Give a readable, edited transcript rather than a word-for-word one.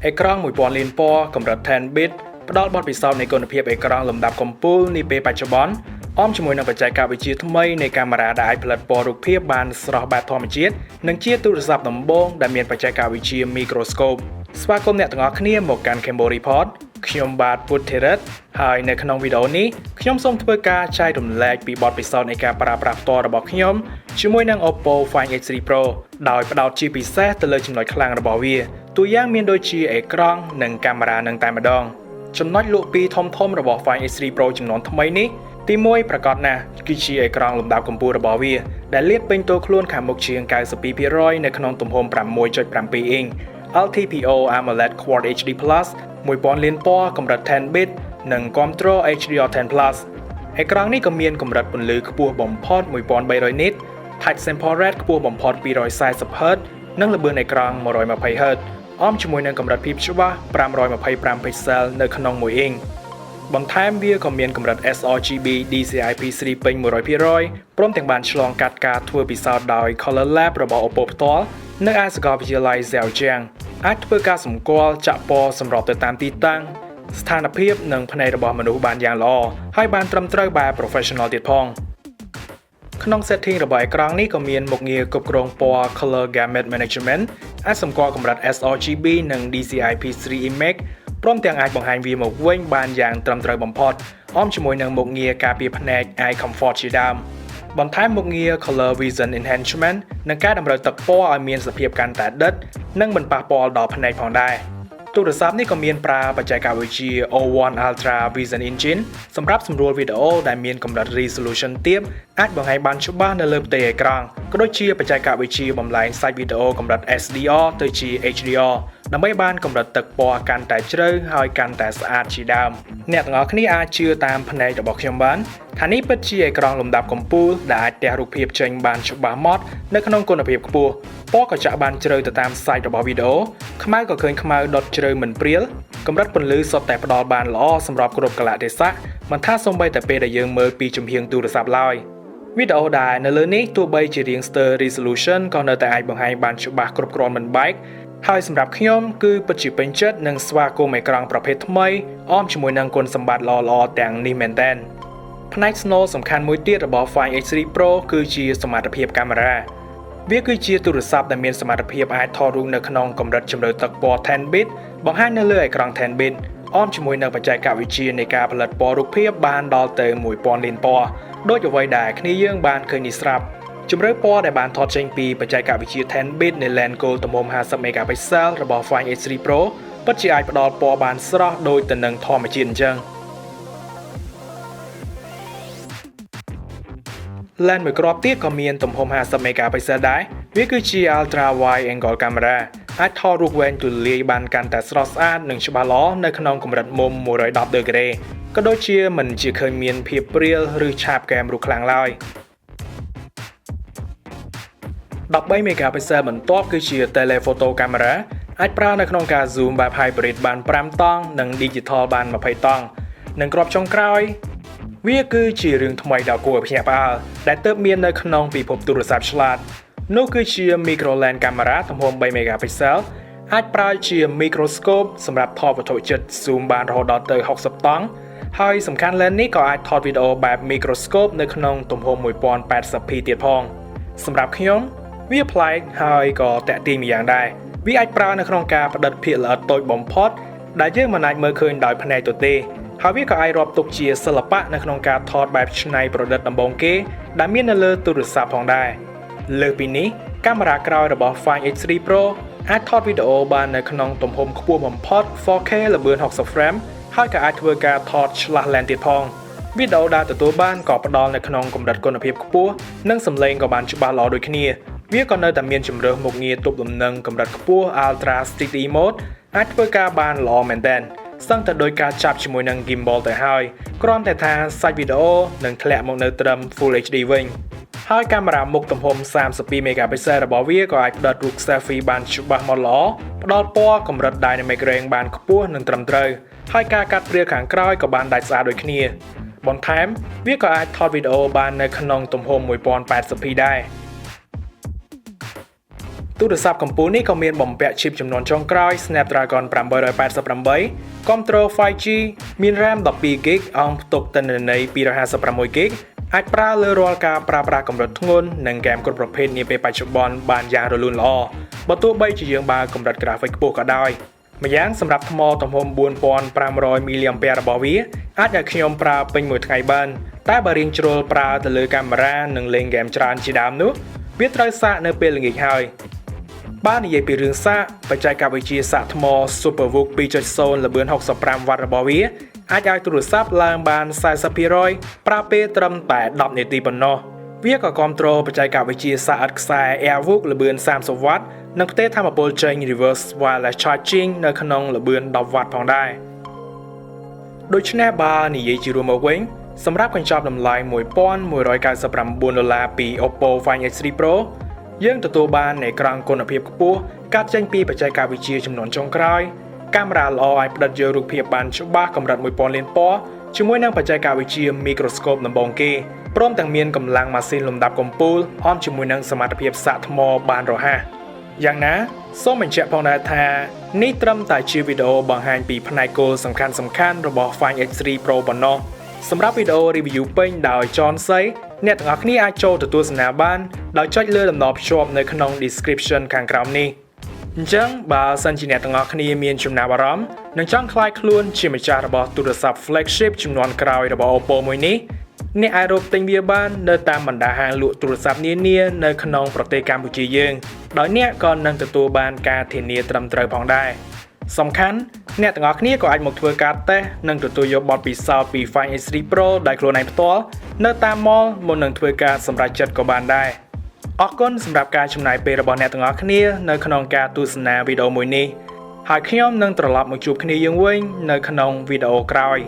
អេក្រង់1000លានពណ៌កម្រិត10 bit ផ្ដល់បទពិសោធន៍នៃគុណភាពអេក្រង់លំដាប់កំពូលនាពេលបច្ចុប្បន្នអមជាមួយនឹងបច្ចេកវិទ្យាថ្មីនៃកាមេរ៉ាដែលអាចផលិតពណ៌រូបភាពបានស្រស់បែបធម្មជាតិនិងជាទូរស័ព្ទដំបូងដែលមានបច្ចេកវិទ្យា Microscope ស្វាគមន៍អ្នកទាំងអស់គ្នាមកកាន់ Cambo Report ខ្ញុំបាទពុទ្ធិរិទ្ធហើយនៅក្នុងវីដេអូនេះខ្ញុំសូមធ្វើការចែករំលែកពីបទពិសោធន៍នៃការប្រើប្រាស់ផ្ទាល់របស់ខ្ញុំជាមួយនឹង OPPO Find X3 Pro ដោយផ្ដោតជាពិសេសទៅលើចំណុចខ្លាំងរបស់វាតួយ៉ាងមានដូចជាអេក្រង់និងកាមេរ៉ានឹងតែម្ដងចំណុចលក់ពីធំរបស់ Find X3 Pro ចំនួនថ្មីនេះទី1ប្រកាសណាស់គឺជាអេក្រង់លំដាប់កម្ពស់របស់វាដែលលាតពេញតួខ្លួនខាងមុខជាង 92% នៅក្នុងទំហំ 6.7 អ៊ីង LTPO AMOLED Quad HD+ 1000លានពណ៌កម្រិត10 bit និងគាំទ្រ HDR10+អេក្រង់នេះក៏មានកម្រិតពន្លឺខ្ពស់បំផុត 1300 nit Touch Sample Rate ខ្ពស់បំផុត 240Hz និងល្បឿនអេក្រង់ 120Hz អមជាមួយនឹងកម្រិតភាពច្បាស់525 pixel នៅក្នុង1អ៊ីងបន្ថែមវាក៏មានកម្រិត sRGB DCI-P3 ពេញ 100% ព្រមទាំងបានឆ្លងកាត់ការធ្វើពិសោធន៍ដោយ Color Lab របស់ OPPO ផ្ទាល់នៅឯសាកលវិទ្យាល័យ Zhejiang អាចធ្វើការសម្គាល់ចាក់ពណ៌សម្របទៅតាមទីតាំងស្ថានភាពនិងភ្នែករបស់មនុស្សបានយ៉ាងល្អហើយបានត្រឹមត្រូវបែប Professional ទៀតផងក្នុង setting របស់អេក្រង់នេះក៏មានមុខងារគ្រប់គ្រងពណ៌ Color Gamut Management អាចសម្គាល់កម្រិត sRGB និង DCI-P3 image ព្រមទាំងអាចបង្ហាញវាមកវិញបានយ៉ាងត្រឹមត្រូវបំផុតអមជាមួយនឹងមុខងារការពារភ្នែក Eye Comfort ជាដើមបន្ថែមមុខងារ Color Vision Enhancement និងការតម្រូវទឹកពណ៌ឲ្យមានសភាពកាន់តែដិតនិងមិនប៉ះពាល់ដល់ភ្នែកផងដែរទូរស័ព្ទនេះក៏មានប្រើបច្ចេកវិទ្យា O1 Ultra Vision Engine សម្រាប់សម្រួលវីដេអូដែលមានកម្រិត resolution ទាបអាចបង្ហាញបានច្បាស់នៅលើផ្ទៃអេក្រង់ក៏ដូចជាបច្ចេកវិទ្យាបំលែងសាច់វីដេអូកម្រិត SDR ទៅជា HDR ដើម្បីបានកម្រិតទឹកពណ៌កាន់តែជ្រៅហើយកាន់តែស្អាតជាដើមអ្នកទាំងអស់គ្នាអាចជឿតាមភ្នែករបស់ខ្ញុំបានថានេះពិតជាអេក្រង់លំដាប់កំពូលដែលអាចទះរូបភាពចេញបានច្បាស់ម៉ត់នៅក្នុងគុណភាពខ្ពស់ពណ៌ក៏ចាក់បានជ្រៅទៅតាមសាច់របស់វីដេអូខ្មៅក៏ឃើញខ្មៅដុតជ្រៅមិនព្រាលកម្រិតពន្លឺសុទ្ធតែផ្ដល់បានល្អសម្រាប់គ្រប់កលៈទេសៈមិនថាសូម្បីតែពេលដែលយើងមើលពីជំហៀងទូរស័ព្ទឡើយវីដេអូដែលនៅលើនេះទោះបីជារាងស្ទើរ resolution ក៏នៅតែអាចបង្ហាញបានច្បាស់គ្រប់គ្រាន់មិនបែកហើយសម្រាប់ខ្ញុំគឺពិតជាពេញចិត្តនឹងស្វាគមន៍អេក្រង់ប្រភេទថ្មីអមជាមួយនឹងគុណសម្បត្តិល្អៗទាំងនេះមែនទែនផ្នែកស្នូលសំខាន់មួយទៀតរបស់ Find X3 Pro គឺជាសមត្ថភាពកាមេរ៉ាវាគឺជាទូរស័ព្ទដែលមានសមត្ថភាពអាចថតរូបនៅក្នុងកម្រិតជម្រៅទឹកពណ៌10 bit បង្ហាញនៅលើអេក្រង់10 bit អមជាមួយនឹងបច្ចេកវិទ្យានៃការផលិតពណ៌រូបភាពបានដល់ទៅ1000លានពណ៌ដូចអ្វីដែលគ្នាយើងបានឃើញនេះស្រាប់ជម្រៅពណ៌ដែលបានថតចេញពីបច្ចេកវិទ្យា10 bit នៃ lens gold ទំហំ50 megapixel របស់ Find X3 Pro ពិតជាអាចផ្ដល់ពណ៌បានស្រស់ដូចទៅនឹងធម្មជាតិអញ្ចឹង lens មួយគ្រាប់ទៀតក៏មានទំហំ50 megapixel ដែរវាគឺជា ultra wide angle camera អាចថតរូបវែងទូលាយបានកាន់តែស្រស់ស្អាតនិងច្បាស់ល្អនៅក្នុងកម្រិតមុំ110ដឺក្រេក៏ដូចជាមិនជាឃើញមានភាពព្រាលឬឆាបកែមរូបខ្លាំងឡើយ13 megapixel បន្ទាប់គឺជា telephoto camera អាចប្រើនៅក្នុងការ zoom បែប hybrid បាន5តង់និង digital បាន20តង់និងគ្រាប់ចុងក្រោយវាគឺជារឿងថ្មីដ៏គួរឲ្យភ្ញាក់ផ្អើលដែលទើបមាននៅក្នុងពិភពទូរស័ព្ទឆ្លាតនោះគឺជា micro lens camera ទំហំ3 megapixel អាចប្រើជា Microscope សម្រាប់ថតវត្ថុជិត zoom បានរហូតដល់ទៅ60តង់ហើយសំខាន់ lens នេះក៏អាចថតវីដេអូបែប Microscope នៅក្នុងទំហំ 1080p ទៀតផងសម្រាប់ខ្ញុំវាប្លែកហើយក៏តាក់ទាញម្យ៉ាងដែរវាអាចប្រើនៅក្នុងការផ្ដិតភាគល្អិតតូចបំផុតដែលយើងមិនអាចមើលឃើញដោយភ្នែកទទេហើយវាក៏អាចរាប់ទុកជាសិល្បៈនៅក្នុងការថតបែបច្នៃប្រឌិតដំបូងគេដែលមាននៅលើទូរស័ព្ទផងដែរលើសពីនេះកាមេរ៉ាក្រោយរបស់ Find X3 Pro អាចថតវីដេអូបាននៅក្នុងទំហំខ្ពស់បំផុត 4K ល្បឿន60 frame ហើយក៏អាចធ្វើការថតឆ្លាស់ lens ទៀតផងវីដេអូដែលទទួលបានក៏ផ្ដល់នៅក្នុងកម្រិតគុណភាពខ្ពស់និងសំឡេងក៏បានច្បាស់ល្អដូចគ្នាវាក៏នៅតែមានជម្រើសមុខងារទប់លំនឹងកម្រិតខ្ពស់ Ultra Steady Mode អាចធ្វើការបានល្អមែនទែនសឹងតែដោយការចាប់ជាមួយនឹង Gimbal ទៅហើយគ្រាន់តែថាសាច់វីដេអូនឹងធ្លាក់មកនៅត្រឹម Full HD វិញហើយកាមេរ៉ាមុខទំហំ32 megapixel របស់វាក៏អាចផ្ដិតរូប selfie បានច្បាស់ម៉ត់ល្អផ្ដល់ពណ៌កម្រិត Dynamic Range បានខ្ពស់និងត្រឹមត្រូវហើយការកាត់ព្រាខាងក្រោយក៏បានដាច់ស្អាតដូចគ្នាបន្ថែមវាក៏អាចថតវីដេអូបាននៅក្នុងទំហំ 1080p ដែរ ទូរស័ព្ទកម្ពុជានេះក៏មានបំពាក់ chip ចំនួនចុងក្រោយ Snapdragon 888 គាំទ្រ 5G មាន RAM 12GB អង្គផ្ទុកទិន្នន័យ 256GB អាចប្រើលើរាល់ការប្រើប្រាស់កម្រិតធ្ងន់និងហ្គេមគ្រប់ប្រភេទនាពេលបច្ចុប្បន្នបានយ៉ាងរលូនល្អបើទោះបីជាយើងបើកកម្រិត graphic ខ្ពស់ក៏ដោយម្យ៉ាងសម្រាប់ថ្មទំហំ 4500 mAh របស់វាអាចឲ្យខ្ញុំប្រើពេញមួយថ្ងៃបានតែបើរៀងជ្រុលប្រើទៅលើកាមេរ៉ានិងលេងហ្គេមច្រើនជាដើមនោះវាត្រូវសាកនៅពេលល្ងាចហើយបាននិយាយពីរឿងសាកបច្ចេកវិទ្យាសាកថ្ម SuperVOOC 2.0 ល្បឿន 65W របស់វាអាចឲ្យទូរស័ព្ទឡើងបាន 40% ប្រើពេលត្រឹមតែ10នាទីប៉ុណ្ណោះវាក៏គាំទ្របច្ចេកវិទ្យាសាកឥតខ្សែ AirVOOC ល្បឿន 30W និងផ្ទេរថាមពលចេញ Reverse Wireless Charging នៅក្នុងល្បឿន 10W ផងដែរដូច្នេះបើនិយាយជារួមមកវិញសម្រាប់កញ្ចប់តម្លៃ$1199ពី OPPO Find X3 Pro យើងទទួលបានអេក្រង់គុណភាពខ្ពស់កាត់ចេញពីបច្ចេកវិទ្យាចំនួនចុងក្រោយកាមេរ៉ាល្អអាចផ្ដិតយករូបភាពបានច្បាស់កម្រិត 1000 លានពណ៌ជាមួយនឹងបច្ចេកវិទ្យា Microscope ដំបូងគេព្រមទាំងមានកម្លាំងម៉ាស៊ីនលំដាប់កំពូលអមជាមួយនឹងសមត្ថភាពសាកថ្មបានរហ័សយ៉ាងណាសូមបញ្ជាក់ផងដែរថានេះត្រឹមតែជាវីដេអូបង្ហាញពីផ្នែកគោលសំខាន់ៗរបស់ Find X3 Pro ប៉ុណ្ណោះសម្រាប់វីដេអូ review ពេញដោយ John Say អ្នកទាំងអស់គ្នាអាចចូលទៅទស្សនាបានដោយចុចលើតំណភ្ជាប់នៅក្នុង description ខាងក្រោមនេះអញ្ចឹងបើសិនជាអ្នកទាំងអស់គ្នាមានចំណាប់អារម្មណ៍និងចង់ក្លាយខ្លួនជាម្ចាស់របស់ទូរស័ព្ទ flagship ជំនាន់ក្រោយរបស់ OPPO មួយនេះអ្នកអាចរកទិញវាបាននៅតាមបណ្ដាហាងលក់ទូរស័ព្ទនានានៅក្នុងប្រទេសកម្ពុជាយើងដោយអ្នកក៏នឹងទទួលបានការធានាត្រឹមត្រូវផងដែរសំខាន់អ្នកទាំងអស់គ្នាក៏អាចមកធ្វើការតេស្តនិងទទួលយកបទពិសោធន៍ពី Find X3 Pro ដោយខ្លួនឯងផ្ទាល់នៅតាម Mall មុននឹងធ្វើការសម្រេចចិត្តក៏បានដែរអរគុណសម្រាប់ការចំណាយពេលរបស់អ្នកទាំងអស់គ្នានៅក្នុងការទស្សនាវីដេអូមួយនេះហើយខ្ញុំនឹងត្រឡប់មកជួបគ្នាយើងវិញនៅក្នុងវីដេអូក្រោយ